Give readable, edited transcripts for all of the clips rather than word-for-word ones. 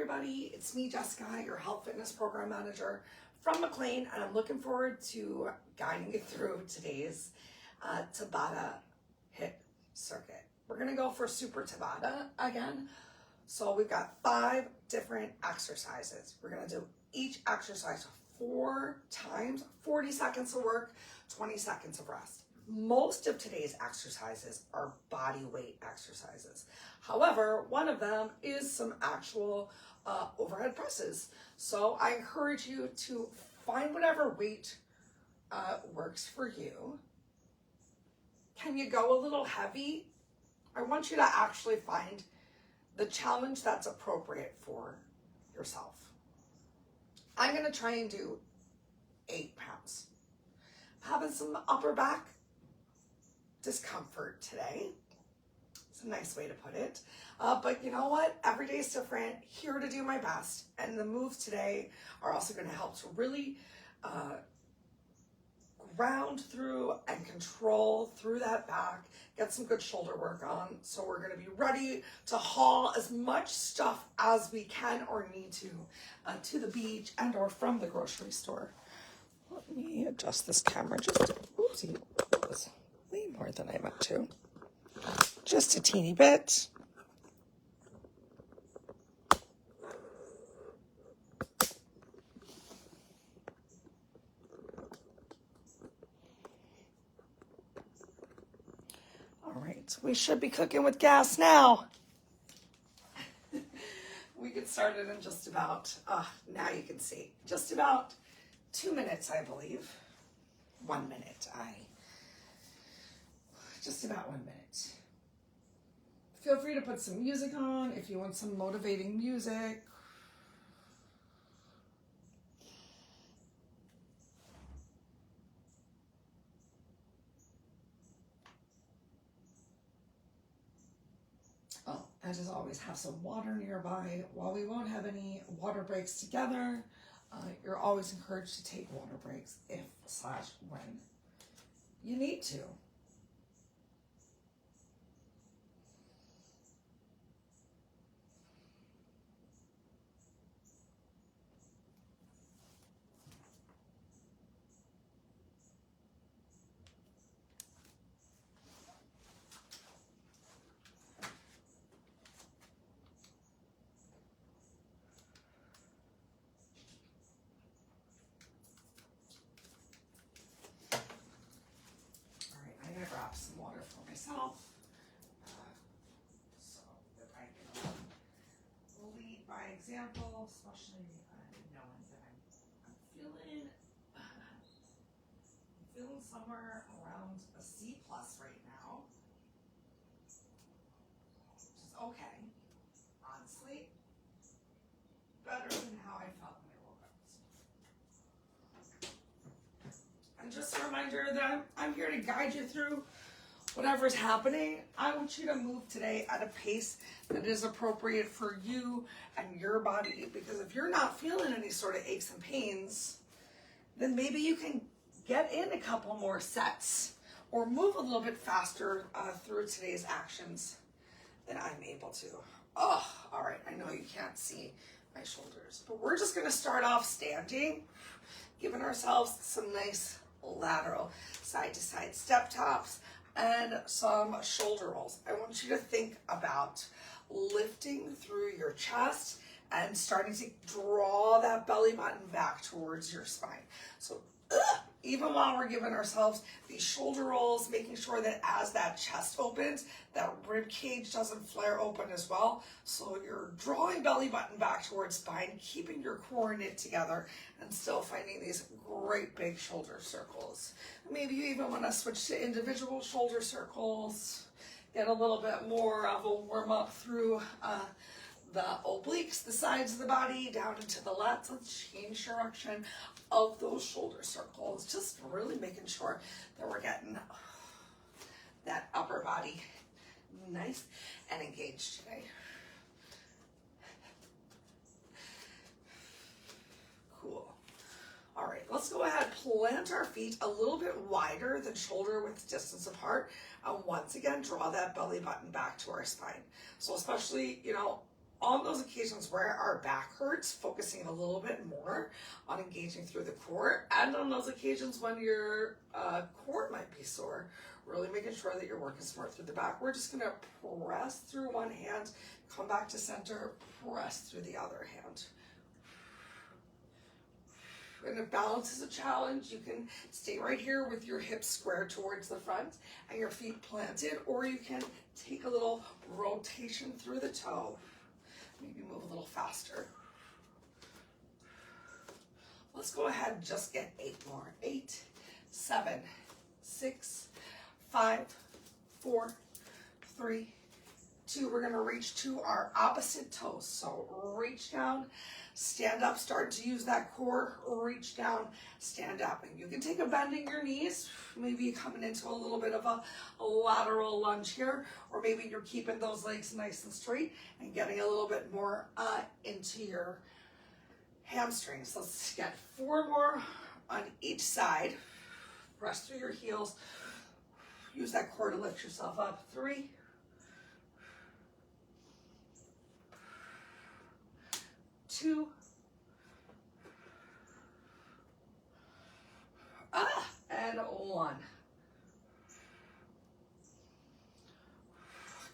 everybody, it's me, Jessica, your health fitness program manager from McLean, and I'm looking forward to guiding you through today's Tabata hip circuit. We're gonna go for super Tabata again. So we've got 5 different exercises. We're gonna do each exercise 4 times, 40 seconds of work, 20 seconds of rest. Most of today's exercises are body weight exercises. However, one of them is some actual overhead presses. So I encourage you to find whatever weight works for you. Can you go a little heavy? I want you to actually find the challenge that's appropriate for yourself. I'm gonna try and do 8 pounds. I'm having some upper back discomfort today. It's a nice way to put it. But you know what? Every day is different. Here to do my best. And the moves today are also going to help to really ground through and control through that back, get some good shoulder work on. So we're going to be ready to haul as much stuff as we can or need to the beach and or from the grocery store. Let me adjust this camera just, oopsie, that was way more than I meant to. Just a teeny bit. All right, we should be cooking with gas now. We get started in just about, now you can see, just about 2 minutes, I believe. 1 minute, just about 1 minute. Feel free to put some music on if you want some motivating music. Oh, and as always, have some water nearby. While we won't have any water breaks together, you're always encouraged to take water breaks if/when you need to. Grab some water for myself so that I can lead by example, especially knowing that I'm feeling somewhere around a C+ right now, which is okay, honestly, better than how I felt when I woke up. And just a reminder that I'm here to guide you through whatever's happening. I want you to move today at a pace that is appropriate for you and your body, because if you're not feeling any sort of aches and pains, then maybe you can get in a couple more sets or move a little bit faster through today's actions than I'm able to. Oh, all right, I know you can't see my shoulders, but we're just gonna start off standing, giving ourselves some nice lateral side to side step taps and some shoulder rolls. I want you to think about lifting through your chest and starting to draw that belly button back towards your spine. So even while we're giving ourselves these shoulder rolls, making sure that as that chest opens, that rib cage doesn't flare open as well. So you're drawing belly button back towards spine, keeping your core knit together, and still finding these great big shoulder circles. Maybe you even want to switch to individual shoulder circles, get a little bit more of a warm up through the obliques, the sides of the body, down into the lats. Let's change direction of those shoulder circles. Just really making sure that we're getting that upper body nice and engaged today. Cool. All right, let's go ahead, plant our feet a little bit wider than shoulder width distance apart. And once again, draw that belly button back to our spine. So especially, on those occasions where our back hurts, focusing a little bit more on engaging through the core, and on those occasions when your core might be sore, really making sure that you're working smart through the back. We're just gonna press through one hand, come back to center, press through the other hand. And if balance is a challenge, you can stay right here with your hips squared towards the front and your feet planted, or you can take a little rotation through the toe. Maybe move a little faster. Let's go ahead and just get 8 more. 8, 7, 6, 5, 4, 3, 2. We're gonna reach to our opposite toes. So reach down, stand up, start to use that core, reach down, stand up. And you can take a bend in your knees, maybe coming into a little bit of a lateral lunge here, or maybe you're keeping those legs nice and straight and getting a little bit more into your hamstrings. Let's get 4 more on each side. Press through your heels. Use that core to lift yourself up. 3, 2, and 1.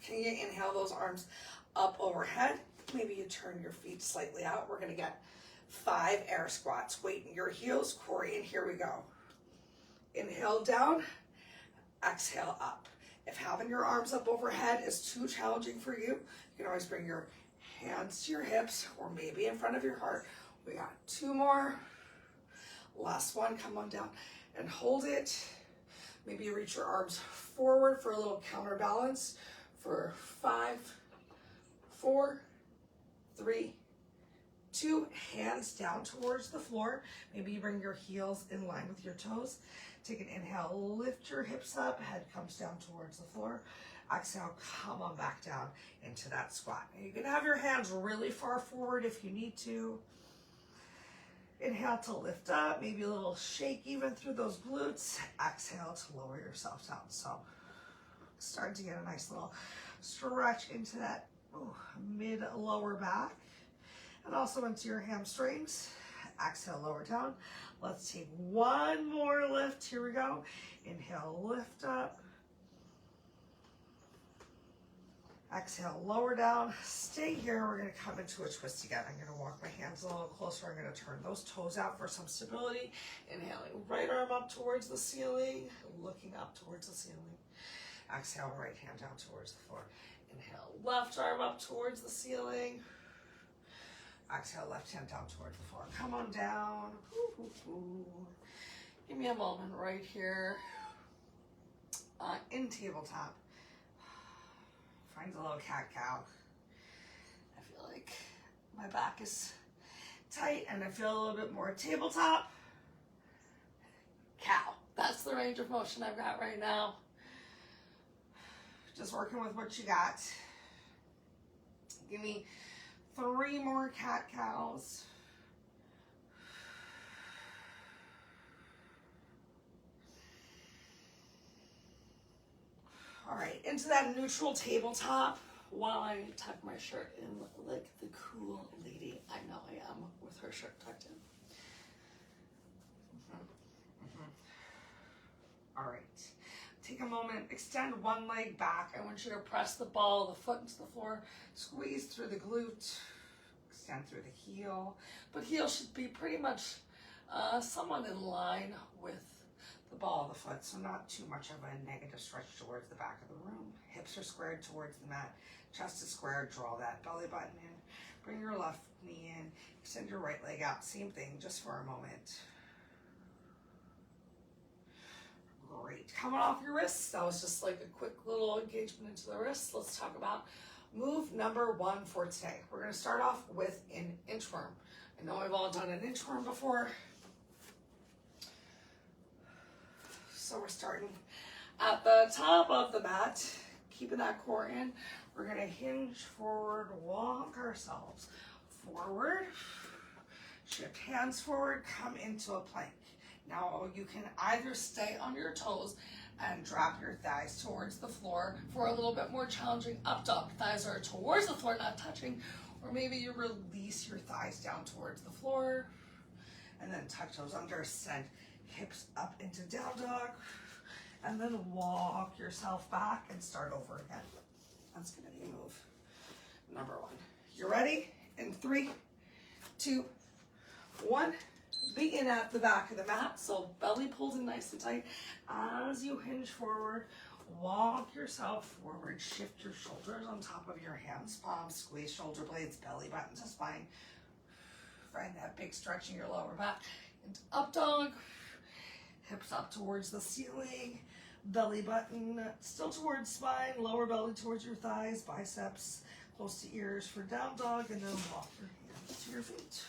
Can you inhale those arms up overhead? Maybe you turn your feet slightly out. We're gonna get 5 air squats. Weight in your heels, core in, here we go. Inhale down, exhale up. If having your arms up overhead is too challenging for you, you can always bring your hands to your hips or maybe in front of your heart. We got 2 more. Last one, come on down and hold it. Maybe you reach your arms forward for a little counterbalance for 5, 4, 3, 2, hands down towards the floor. Maybe you bring your heels in line with your toes. Take an inhale, lift your hips up, head comes down towards the floor. Exhale, come on back down into that squat. And you can have your hands really far forward if you need to. Inhale to lift up, maybe a little shake even through those glutes. Exhale to lower yourself down. So start to get a nice little stretch into that mid-lower back and also into your hamstrings. Exhale, lower down. Let's take 1 more lift. Here we go. Inhale, lift up. Exhale, lower down. Stay here. We're going to come into a twist again. I'm going to walk my hands a little closer. I'm going to turn those toes out for some stability. Inhaling, right arm up towards the ceiling, looking up towards the ceiling. Exhale, right hand down towards the floor. Inhale, left arm up towards the ceiling. Exhale, left hand down towards the floor. Come on down. Give me a moment right here. In tabletop. Find a little cat-cow. I feel like my back is tight and I feel a little bit more tabletop. Cow. That's the range of motion I've got right now. Just working with what you got. Give me 3 more cat-cows. All right, into that neutral tabletop while I tuck my shirt in like the cool lady I know I am with her shirt tucked in. All right, take a moment, extend one leg back. I want you to press the ball of the foot into the floor, squeeze through the glute, extend through the heel, but heel should be pretty much somewhat in line with the ball of the foot, so not too much of a negative stretch towards the back of the room. Hips are squared towards the mat, chest is squared, draw that belly button in, bring your left knee in, extend your right leg out, same thing, just for a moment. Great, coming off your wrists, that was just like a quick little engagement into the wrists. Let's talk about move number 1 for today. We're gonna start off with an inchworm. I know we've all done an inchworm before. So we're starting at the top of the mat, keeping that core in. We're gonna hinge forward, walk ourselves forward, shift hands forward, come into a plank. Now you can either stay on your toes and drop your thighs towards the floor for a little bit more challenging up dog. Thighs are towards the floor, not touching, Or maybe you release your thighs down towards the floor and then tuck toes under, send hips up into down dog, and then walk yourself back and start over again. That's gonna be move number one. You ready? In 3, 2, 1. Begin at the back of the mat, so belly pulled in nice and tight. As you hinge forward, walk yourself forward, shift your shoulders on top of your hands, palms, squeeze shoulder blades, belly button to spine. Find that big stretch in your lower back. Into up dog, hips up towards the ceiling, belly button still towards spine, lower belly towards your thighs, biceps close to ears for down dog, and then walk your hands to your feet.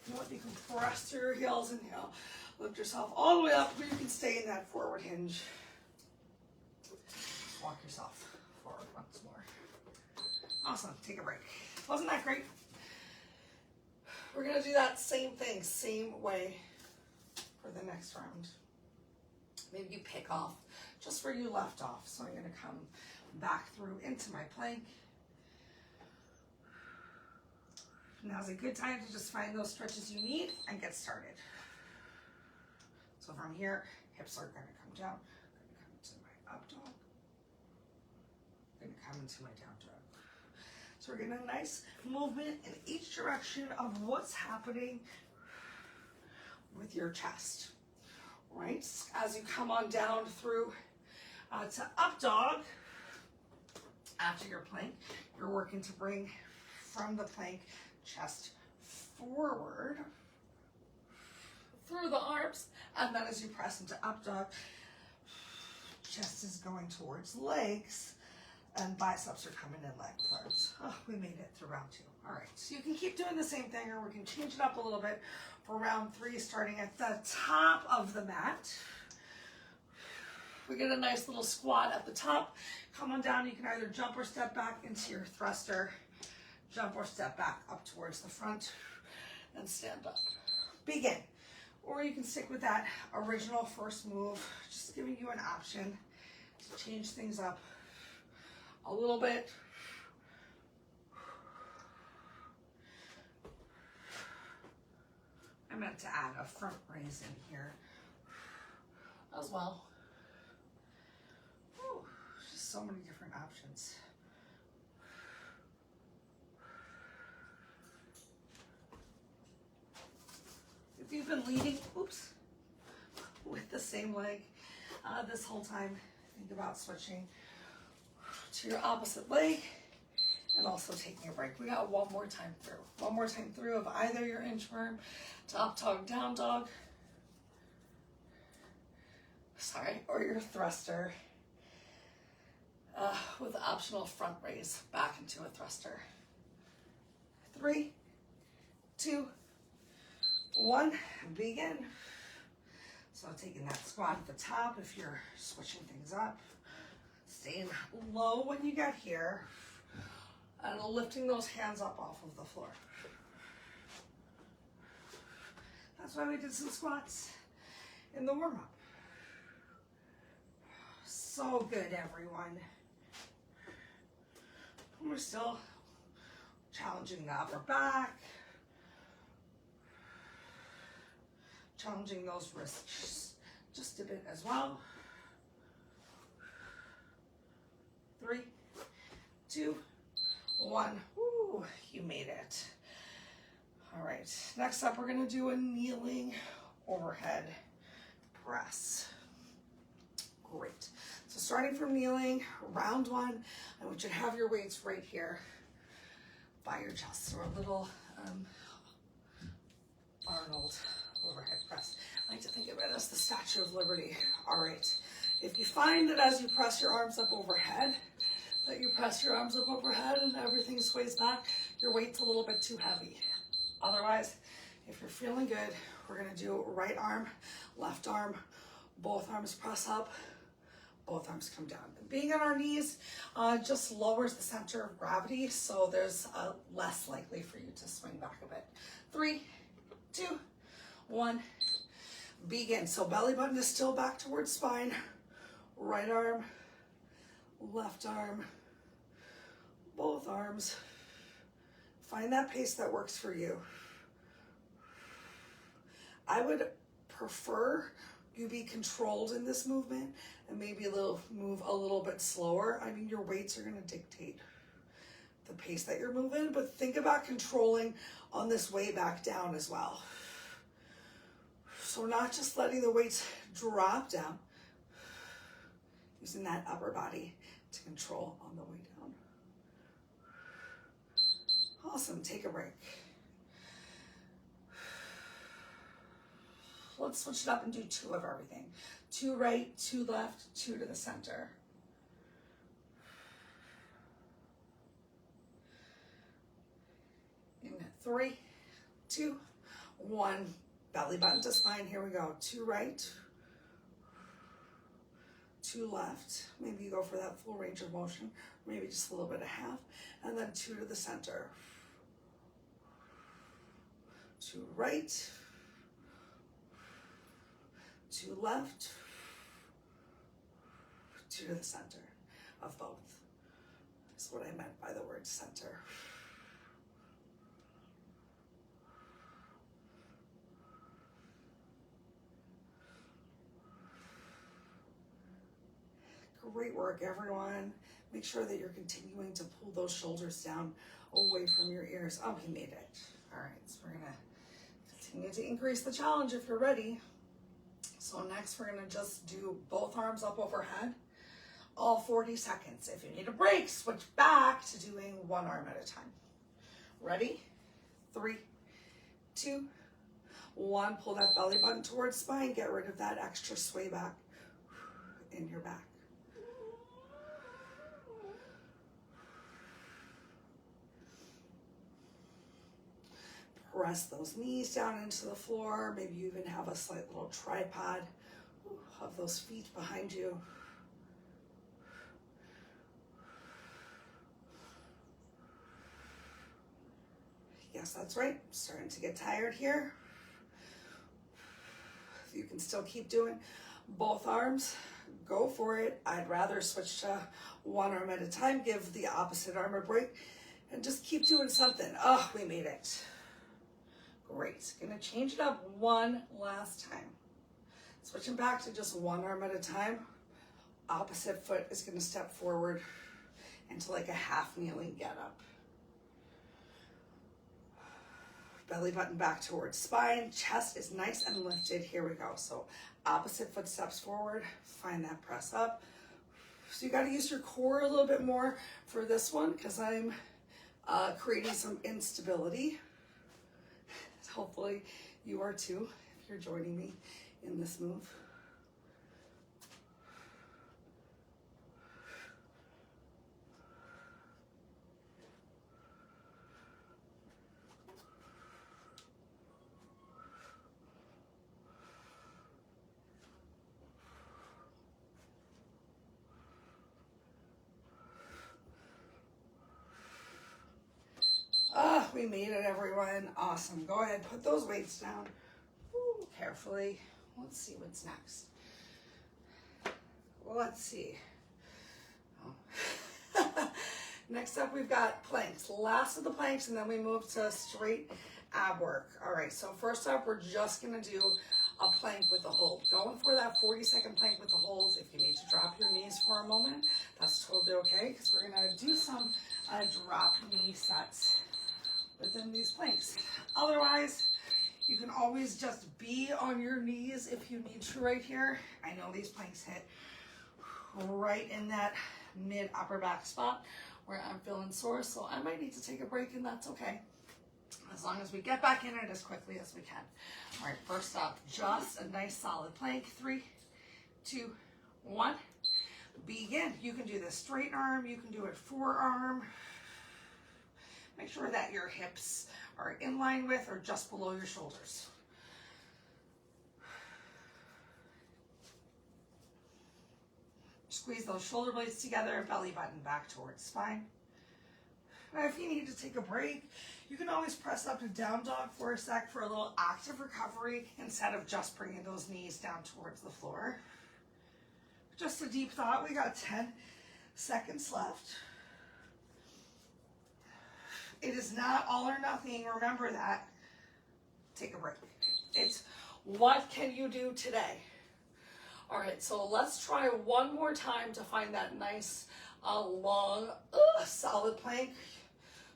You know what, you can press through your heels, inhale, lift yourself all the way up, or you can stay in that forward hinge. Walk yourself forward once more. Awesome, take a break. Wasn't that great? We're gonna do that same thing, same way for the next round. Maybe you pick off just where you left off. So I'm gonna come back through into my plank. Now's a good time to just find those stretches you need and get started. So from here, hips are gonna come down. I'm gonna come into my up dog. I'm gonna come into my down dog. So we're getting a nice movement in each direction of what's happening with your chest, right? As you come on down through to up dog, after your plank, you're working to bring from the plank chest forward through the arms, and then as you press into up dog, chest is going towards legs, and biceps are coming in leg with arms. Oh, we made it through round 2. All right, so you can keep doing the same thing, or we can change it up a little bit for round 3, starting at the top of the mat. We get a nice little squat at the top. Come on down, you can either jump or step back into your thruster, jump or step back up towards the front, and stand up. Begin. Or you can stick with that original first move, just giving you an option to change things up a little bit. I meant to add a front raise in here as well. Whew, just so many different options. If you've been leading, oops, with the same leg this whole time, think about switching to your opposite leg and also taking a break. We got one more time through. One more time through of either your inchworm to up dog, down dog, or your thruster with the optional front raise back into a thruster. 3, 2, 1, begin. So taking that squat at the top if you're switching things up. Staying low when you get here, and lifting those hands up off of the floor. That's why we did some squats in the warm-up. So good, everyone. We're still challenging the upper back, challenging those wrists just a bit as well. 3, 2, 1. Ooh, you made it. All right, next up, we're gonna do a kneeling overhead press. Great. So starting from kneeling, round 1, I want you to have your weights right here by your chest. So a little Arnold overhead press. I like to think of it as the Statue of Liberty. All right. If you find that as you press your arms up overhead, and everything sways back, your weight's a little bit too heavy. Otherwise, if you're feeling good, we're gonna do right arm, left arm, both arms press up, both arms come down. Being on our knees just lowers the center of gravity, so there's less likely for you to swing back a bit. 3, 2, 1, begin. So belly button is still back towards spine. Right arm, left arm, both arms, Find that pace that works for you. I would prefer you be controlled in this movement and maybe move a little bit slower. I mean, your weights are going to dictate the pace that you're moving, but think about controlling on this way back down as well. So not just letting the weights drop down, using that upper body to control on the way down. Awesome, take a break. Let's switch it up and do 2 of everything. 2 right, 2 left, 2 to the center. In 3, 2, 1. Belly button to spine. Here we go. 2 right, 2 left. Maybe you go for that full range of motion. Maybe just a little bit of half. And then 2 to the center. 2 right, 2 left, 2 to the center of both. That's what I meant by the word center. Great work, everyone. Make sure that you're continuing to pull those shoulders down away from your ears. Oh, we made it. All right, so we're gonna continue to increase the challenge if you're ready. So next we're gonna just do both arms up overhead, all 40 seconds. If you need a break, switch back to doing 1 arm at a time. Ready? 3, 2, 1. Pull that belly button towards spine. Get rid of that extra sway back in your back. Press those knees down into the floor. Maybe you even have a slight little tripod of those feet behind you. Yes, that's right. Starting to get tired here. You can still keep doing both arms. Go for it. I'd rather switch to 1 arm at a time. Give the opposite arm a break and just keep doing something. Oh, we made it. Great. Gonna change it up one last time. Switching back to just 1 arm at a time. Opposite foot is gonna step forward into like a half kneeling get up. Belly button back towards spine. Chest is nice and lifted. Here we go. So opposite foot steps forward. Find that press up. So you got to use your core a little bit more for this one because I'm creating some instability. Hopefully you are too if you're joining me in this move. We made it, everyone. Awesome. Go ahead, put those weights down. Ooh, carefully. Let's see what's next. Well, let's see. Oh. Next up, we've got planks. Last of the planks, and then we move to straight ab work. All right, so first up, we're just gonna do a plank with a hold. Going for that 40-second plank with the holds. If you need to drop your knees for a moment, that's totally okay, because we're gonna do some drop knee sets within these planks. Otherwise, you can always just be on your knees if you need to right here. I know these planks hit right in that mid upper back spot where I'm feeling sore, so I might need to take a break, and that's okay. As long as we get back in it as quickly as we can. All right, first up, just a nice solid plank. 3, 2, 1. Begin. You can do this straight arm, you can do it forearm. Make sure that your hips are in line with or just below your shoulders. Squeeze those shoulder blades together, belly button back towards spine. Now, if you need to take a break, you can always press up to down dog for a sec for a little active recovery instead of just bringing those knees down towards the floor. Just a deep thought. We got 10 seconds left. It is not all or nothing. Remember that. Take a break. It's what can you do today? All right, so let's try one more time to find that nice, long, solid plank.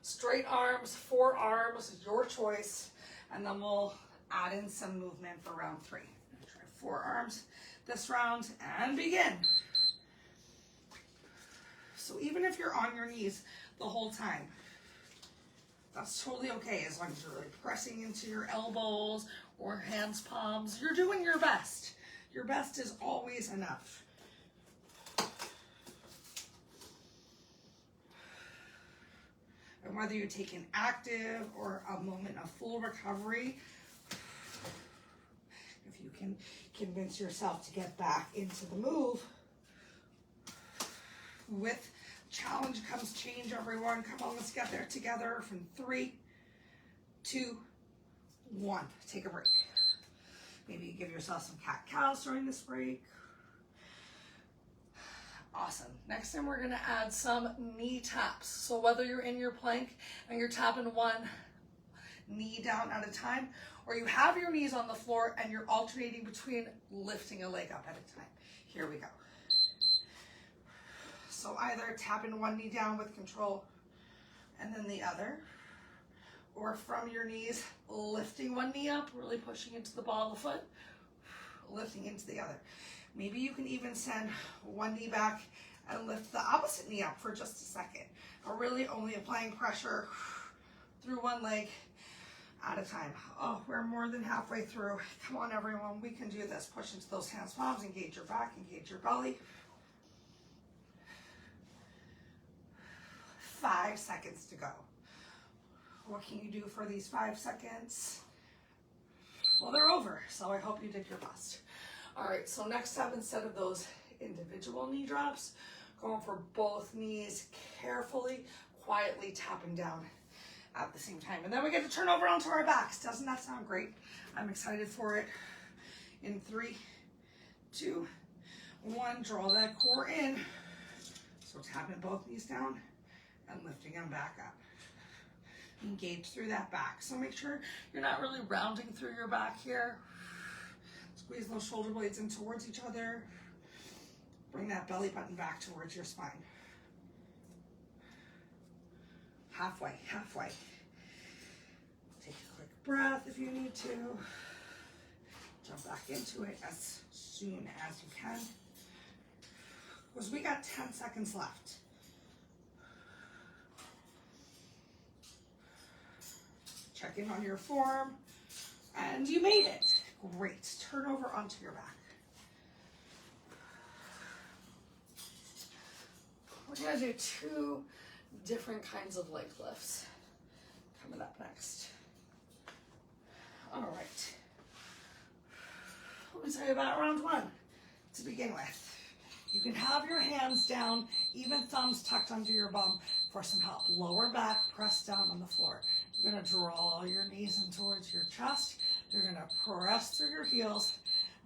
Straight arms, forearms, your choice. And then we'll add in some movement for round 3. Try forearms this round and begin. So even if you're on your knees the whole time, that's totally okay as long as you're really pressing into your elbows or hands, palms. You're doing your best. Your best is always enough. And whether you take an active or a moment of full recovery, if you can convince yourself to get back into the move, with challenge comes change, everyone. Come on, let's get there together from 3, 2, 1. Take a break. Maybe give yourself some cat-cows during this break. Awesome. Next time we're gonna add some knee taps. So whether you're in your plank and you're tapping one knee down at a time, or you have your knees on the floor and you're alternating between lifting a leg up at a time. Here we go. So either tapping one knee down with control and then the other, or from your knees, lifting one knee up, really pushing into the ball of the foot, lifting into the other. Maybe you can even send one knee back and lift the opposite knee up for just a second, or really only applying pressure through one leg at a time. Oh, we're more than halfway through. Come on, everyone, we can do this. Push into those hands, palms, engage your back, engage your belly. 5 seconds to go. What can you do for these 5 seconds? Well, they're over, so I hope you did your best. All right, so next up, instead of those individual knee drops, going for both knees, carefully, quietly tapping down at the same time. And then we get to turn over onto our backs. Doesn't that sound great? I'm excited for it. In 3, 2, 1, draw that core in. So tapping both knees down and lifting them back up. Engage through that back. So make sure you're not really rounding through your back here. Squeeze those shoulder blades in towards each other. Bring that belly button back towards your spine. Halfway, halfway. Take a quick breath if you need to. Jump back into it as soon as you can. Because we got 10 seconds left. Check in on your form, and you made it. Great. Turn over onto your back. We're gonna do 2 different kinds of leg lifts coming up next. All right. Let me tell you about round 1 to begin with. You can have your hands down, even thumbs tucked under your bum for some help. Lower back, press down on the floor. You're gonna draw your knees in towards your chest. You're gonna press through your heels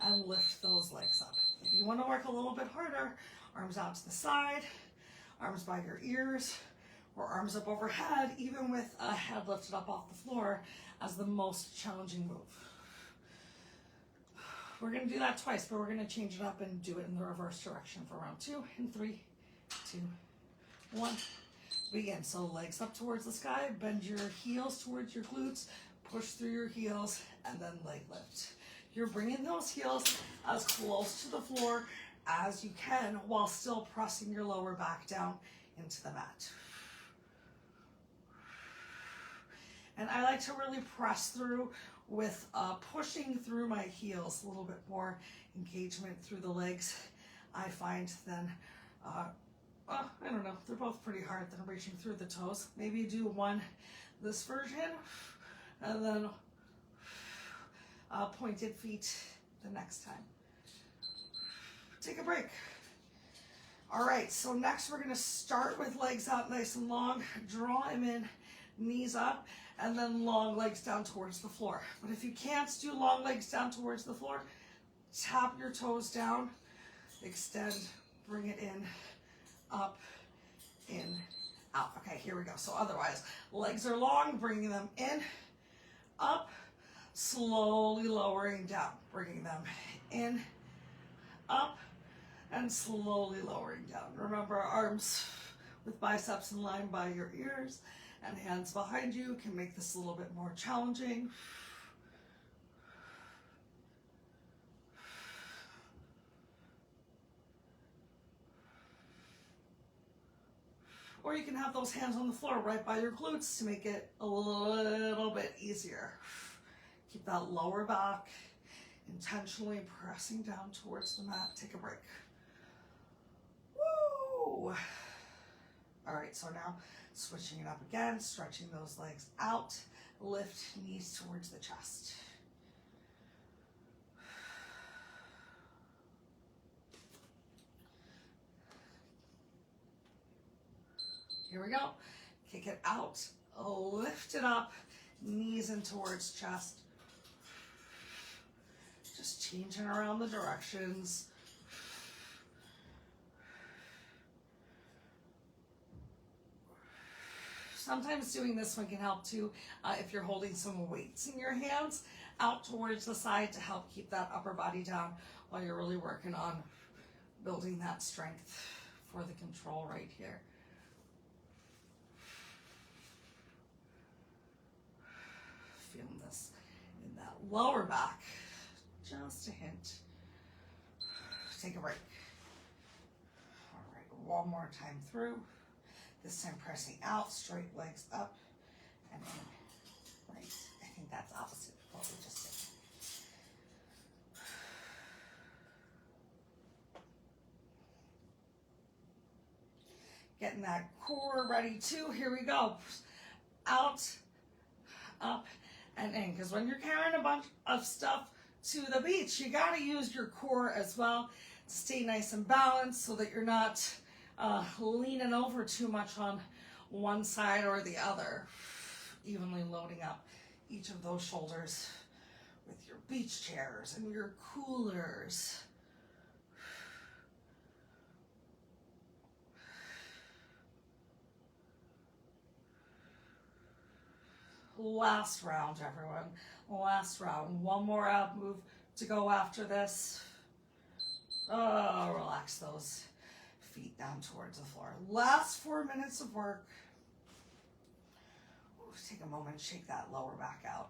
and lift those legs up. If you wanna work a little bit harder, arms out to the side, arms by your ears, or arms up overhead, even with a head lifted up off the floor as the most challenging move. We're gonna do that twice, but we're gonna change it up and do it in the reverse direction for round 2 in 3, 2, 1. Begin. So legs up towards the sky, bend your heels towards your glutes, push through your heels, and then leg lift. You're bringing those heels as close to the floor as you can while still pressing your lower back down into the mat. And I like to really press through with pushing through my heels, a little bit more engagement through the legs, I find, than I don't know, they're both pretty hard than reaching through the toes. Maybe do one this version, and then pointed feet the next time. Take a break. All right, so next we're gonna start with legs out nice and long, draw them in, knees up, and then long legs down towards the floor. But if you can't do long legs down towards the floor, tap your toes down, extend, bring it in, up, in, out. Okay, here we go. So otherwise, legs are long, bringing them in, up, slowly lowering down, bringing them in, up, and slowly lowering down. Remember, arms with biceps in line by your ears and hands behind you can make this a little bit more challenging. Or you can have those hands on the floor right by your glutes to make it a little bit easier. Keep that lower back intentionally pressing down towards the mat. Take a break. Woo! All right, so now switching it up again, stretching those legs out, lift knees towards the chest. Here we go. Kick it out, lift it up, knees in towards chest. Just changing around the directions. Sometimes doing this one can help too if you're holding some weights in your hands out towards the side to help keep that upper body down while you're really working on building that strength for the control right here. Feeling this in that lower back, just a hint. Take a break. All right, one more time through. This time pressing out, straight legs up and in. Right, I think that's opposite of what we just did. Getting that core ready too. Here we go. Out, up, and in. Because when you're carrying a bunch of stuff to the beach, you got to use your core as well to stay nice and balanced so that you're not leaning over too much on one side or the other. Evenly loading up each of those shoulders with your beach chairs and your coolers. Last round, everyone. Last round. One more ab move to go after this. Oh, relax those feet down towards the floor. Last 4 minutes of work. Ooh, take a moment, shake that lower back out.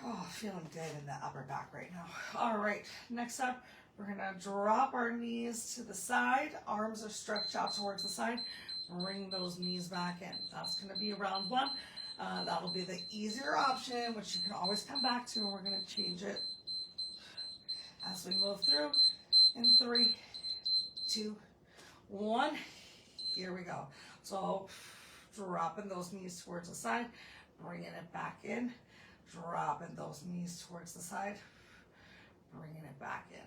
Oh, feeling good in the upper back right now. All right, next up, we're gonna drop our knees to the side. Arms are stretched out towards the side. Bring those knees back in. That's gonna be round one. That'll be the easier option, which you can always come back to, and we're gonna change it as we move through. In 3, 2, 1. Here we go. So dropping those knees towards the side, bringing it back in, dropping those knees towards the side, bringing it back in.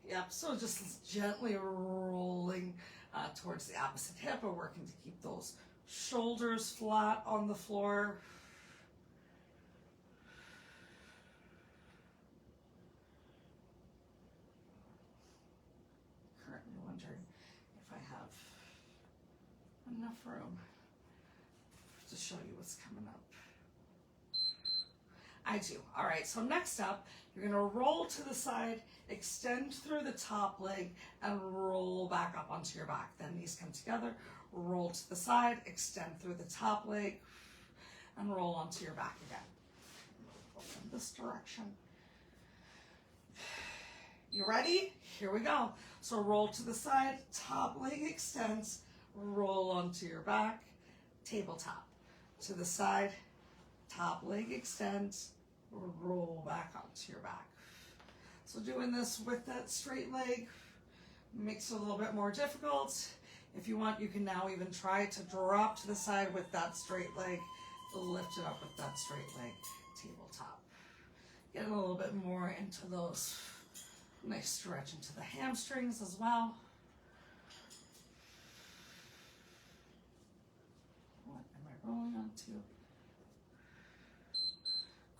Yep, so just gently rolling towards the opposite hip. We're working to keep those shoulders flat on the floor. Currently wondering if I have enough room to show you what's coming up. I do. All right, so next up, you're gonna roll to the side, extend through the top leg, and roll back up onto your back. Then knees come together, roll to the side, extend through the top leg, and roll onto your back again. In this direction. You ready? Here we go. So roll to the side, top leg extends, roll onto your back, tabletop. To the side, top leg extends, roll back onto your back. So doing this with that straight leg makes it a little bit more difficult. If you want, you can now even try to drop to the side with that straight leg, lift it up with that straight leg, tabletop. Get a little bit more into those, nice stretch into the hamstrings as well. What am I rolling onto?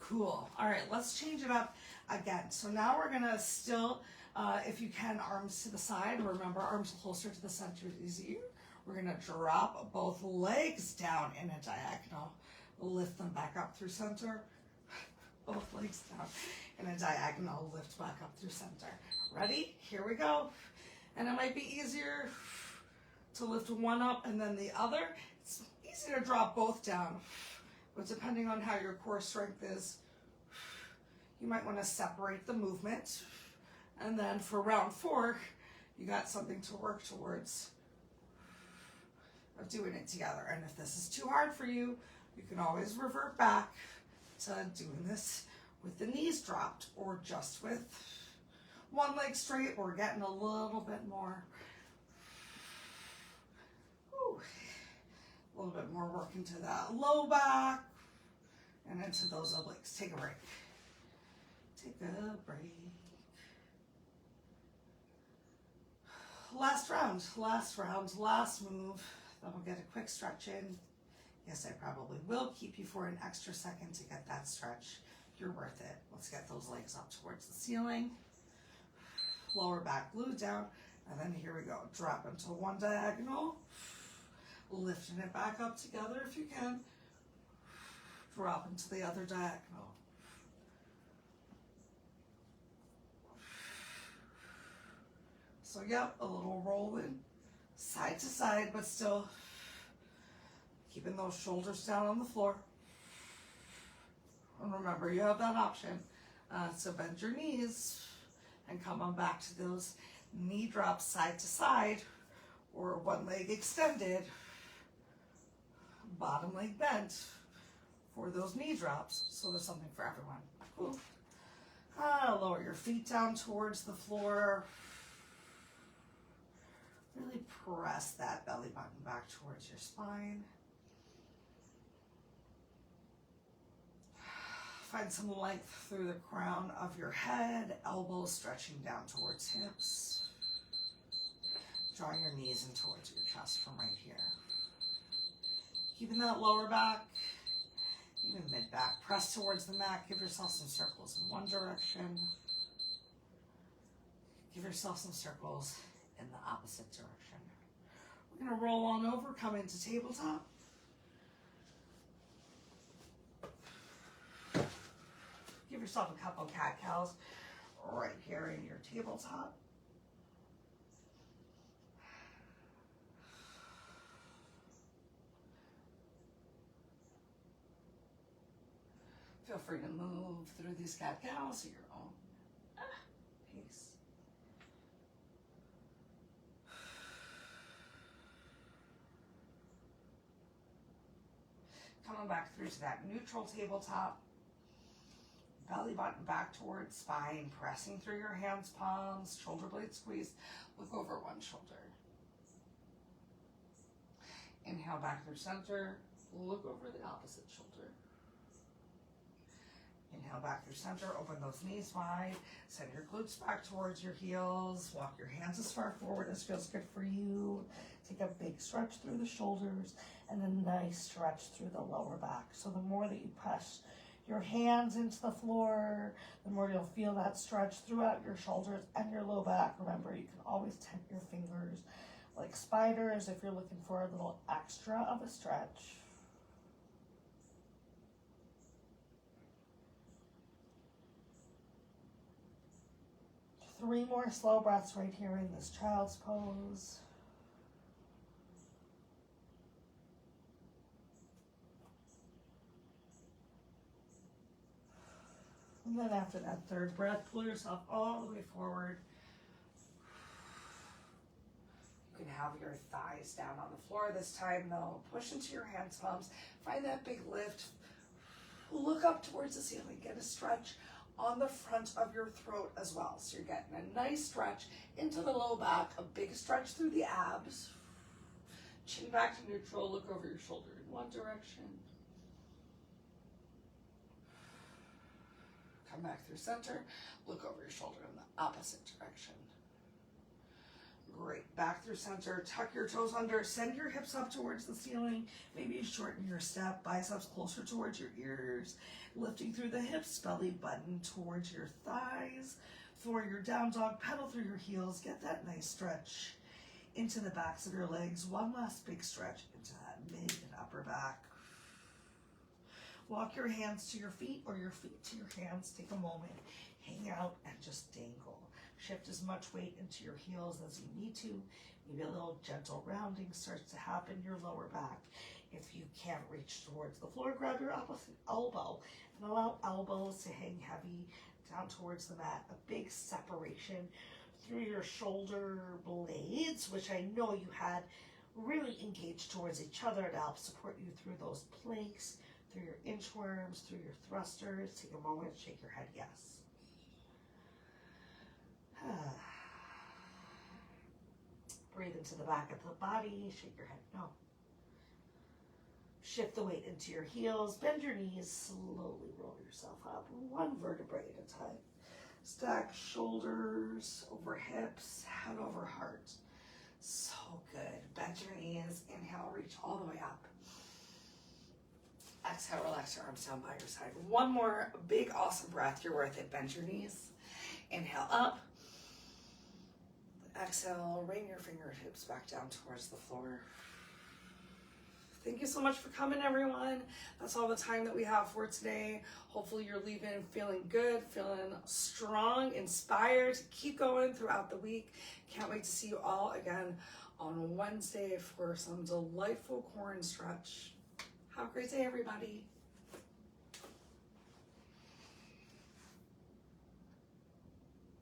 Cool. All right, let's change it up again. So now we're gonna still If you can, arms to the side. Remember, arms closer to the center is easier. We're gonna drop both legs down in a diagonal. Lift them back up through center. Both legs down in a diagonal, lift back up through center. Ready? Here we go. And it might be easier to lift one up and then the other. It's easy to drop both down, but depending on how your core strength is, you might want to separate the movement. And then for round 4, you got something to work towards of doing it together. And if this is too hard for you, you can always revert back to doing this with the knees dropped or just with one leg straight or getting a little bit more, a little bit more work into that low back and into those obliques. Take a break. Take a break. Last round, last move. Then we'll get a quick stretch in. Yes, I probably will keep you for an extra second to get that stretch. You're worth it. Let's get those legs up towards the ceiling. Lower back glute down. And then here we go. Drop into one diagonal. Lifting it back up together if you can. Drop into the other diagonal. So yep, a little rolling side to side, but still keeping those shoulders down on the floor. And remember, you have that option. So bend your knees and come on back to those knee drops side to side or one leg extended, bottom leg bent for those knee drops. So there's something for everyone. Cool. Lower your feet down towards the floor. Really press that belly button back towards your spine. Find some length through the crown of your head, elbows stretching down towards hips. Drawing your knees in towards your chest from right here. Keeping that lower back, even mid back, press towards the mat. Give yourself some circles in one direction. Give yourself some circles in the opposite direction. We're going to roll on over, come into tabletop. Give yourself a couple cat-cows right here in your tabletop. Feel free to move through these cat-cows at your own pace. Coming back through to that neutral tabletop. Belly button back towards spine, pressing through your hands, palms, shoulder blade squeeze. Look over one shoulder. Inhale back through center. Look over the opposite shoulder. Inhale back through center. Open those knees wide. Send your glutes back towards your heels. Walk your hands as far forward as feels good for you. Take a big stretch through the shoulders and a nice stretch through the lower back. So the more that you press your hands into the floor, the more you'll feel that stretch throughout your shoulders and your low back. Remember, you can always tap your fingers like spiders if you're looking for a little extra of a stretch. Three more slow breaths right here in this child's pose. And then after that third breath, pull yourself all the way forward. You can have your thighs down on the floor this time though. Push into your hands, palms. Find that big lift. Look up towards the ceiling. Get a stretch on the front of your throat as well. So you're getting a nice stretch into the low back, a big stretch through the abs. Chin back to neutral. Look over your shoulder in one direction. Come back through center, look over your shoulder in the opposite direction. Great, back through center, tuck your toes under, send your hips up towards the ceiling. Maybe you shorten your step, biceps closer towards your ears, lifting through the hips, belly button towards your thighs. For your down dog, pedal through your heels, get that nice stretch into the backs of your legs. One last big stretch into that mid and upper back. Walk your hands to your feet or your feet to your hands. Take a moment, hang out, and just dangle. Shift as much weight into your heels as you need to. Maybe a little gentle rounding starts to happen in your lower back. If you can't reach towards the floor, grab your opposite elbow and allow elbows to hang heavy down towards the mat. A big separation through your shoulder blades, which I know you had really engaged towards each other to help support you through those planks, through your inchworms, through your thrusters. Take a moment, shake your head yes. Breathe into the back of the body, shake your head no. Shift the weight into your heels, bend your knees, slowly roll yourself up, one vertebrae at a time. Stack shoulders over hips, head over heart. So good. Bend your knees, inhale, reach all the way up. Exhale, relax your arms down by your side. One more big, awesome breath. You're worth it. Bend your knees. Inhale up. Exhale, rain your fingertips back down towards the floor. Thank you so much for coming, everyone. That's all the time that we have for today. Hopefully you're leaving feeling good, feeling strong, inspired to keep going throughout the week. Can't wait to see you all again on Wednesday for some delightful core and stretch. Have a great day, everybody.